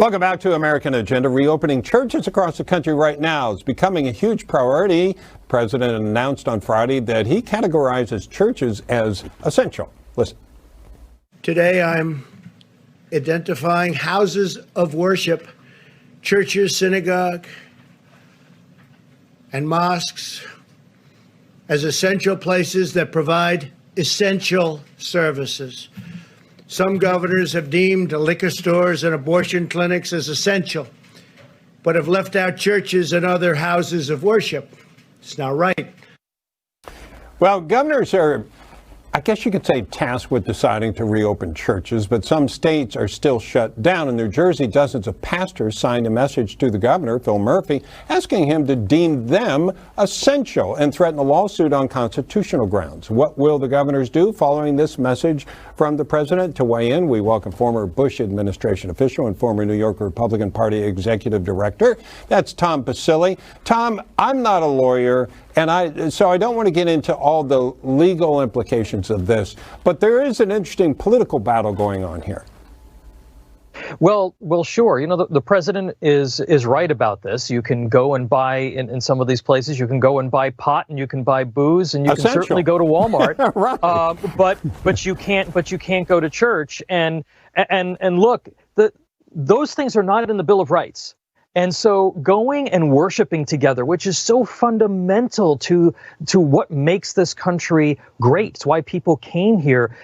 Welcome back to American Agenda. Reopening churches across the country right now is becoming a huge priority. The president announced on Friday that he categorizes churches as essential. Listen. Today I'm identifying houses of worship, churches, synagogue, and mosques as essential places that provide essential services. Some governors have deemed liquor stores and abortion clinics as essential, but have left out churches and other houses of worship. It's not right. Well, governors are, I guess you could say, tasked with deciding to reopen churches, but some states are still shut down. In New Jersey, dozens of pastors signed a message to the governor, Phil Murphy, asking him to deem them essential and threaten a lawsuit on constitutional grounds. What will the governors do following this message from the president? To weigh in, we welcome former Bush administration official and former New York Republican Party executive director. That's Tom Basile. Tom, I'm not a lawyer, so I don't want to get into all the legal implications of this, but there is an interesting political battle going on here. Well, sure. You know, the president is right about this. You can go and buy in some of these places. You can go and buy pot, and you can buy booze, and you can certainly go to Walmart. Right. But you can't go to church. And look, those things are not in the Bill of Rights. And so going and worshiping together, which is so fundamental to what makes this country great, it's why people came here,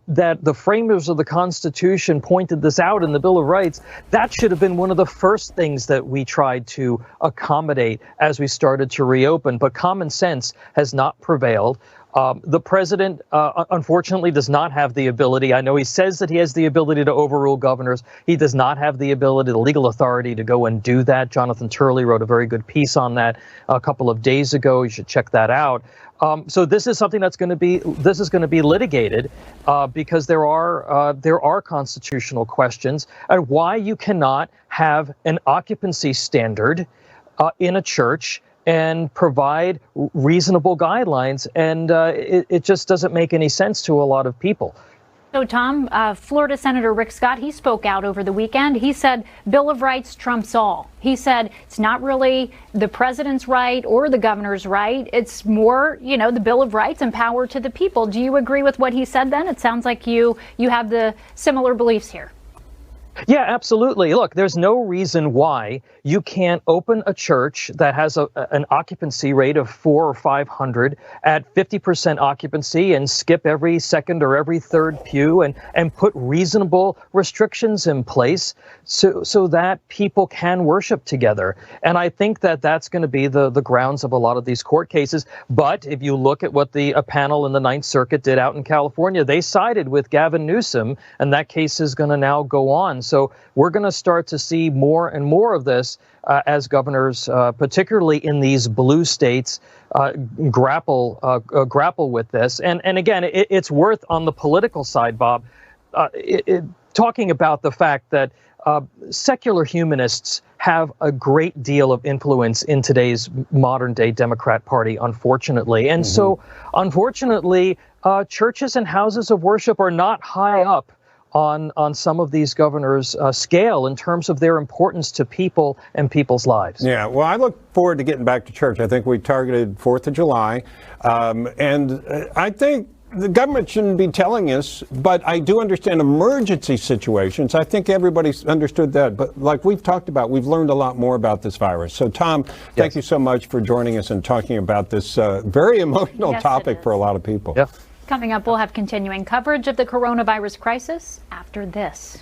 that the framers of the Constitution pointed this out in the Bill of Rights, that should have been one of the first things that we tried to accommodate as we started to reopen. But common sense has not prevailed. The president, unfortunately, does not have the ability. I know he says that he has the ability to overrule governors. He does not have the ability, the legal authority to go and do that. Jonathan Turley wrote a very good piece on that a couple of days ago. You should check that out. So this is something that's going to be litigated because there are constitutional questions and why you cannot have an occupancy standard in a church and provide reasonable guidelines. And it just doesn't make any sense to a lot of people. So, Tom, Florida Senator Rick Scott, he spoke out over the weekend. He said Bill of Rights trumps all. He said it's not really the president's right or the governor's right. It's more, the Bill of Rights and power to the people. Do you agree with what he said then? It sounds like you have the similar beliefs here. Yeah, absolutely. Look, there's no reason why you can't open a church that has an occupancy rate of 400 or 500 at 50% occupancy and skip every second or every third pew and put reasonable restrictions in place so that people can worship together. And I think that that's going to be the grounds of a lot of these court cases. But if you look at what a panel in the Ninth Circuit did out in California, they sided with Gavin Newsom, and that case is going to now go on. So we're going to start to see more and more of this as governors, particularly in these blue states, grapple with this. And again, it's worth on the political side, Bob, talking about the fact that secular humanists have a great deal of influence in today's modern day Democrat Party, unfortunately. And so, unfortunately, churches and houses of worship are not high up on some of these governors' scale in terms of their importance to people and people's lives. Yeah, well, I look forward to getting back to church. I think we targeted 4th of July. And I think the government shouldn't be telling us, but I do understand emergency situations. I think everybody's understood that. But like we've talked about, we've learned a lot more about this virus. So, Tom, thank you so much for joining us and talking about this very emotional topic for a lot of people. Coming up, we'll have continuing coverage of the coronavirus crisis after this.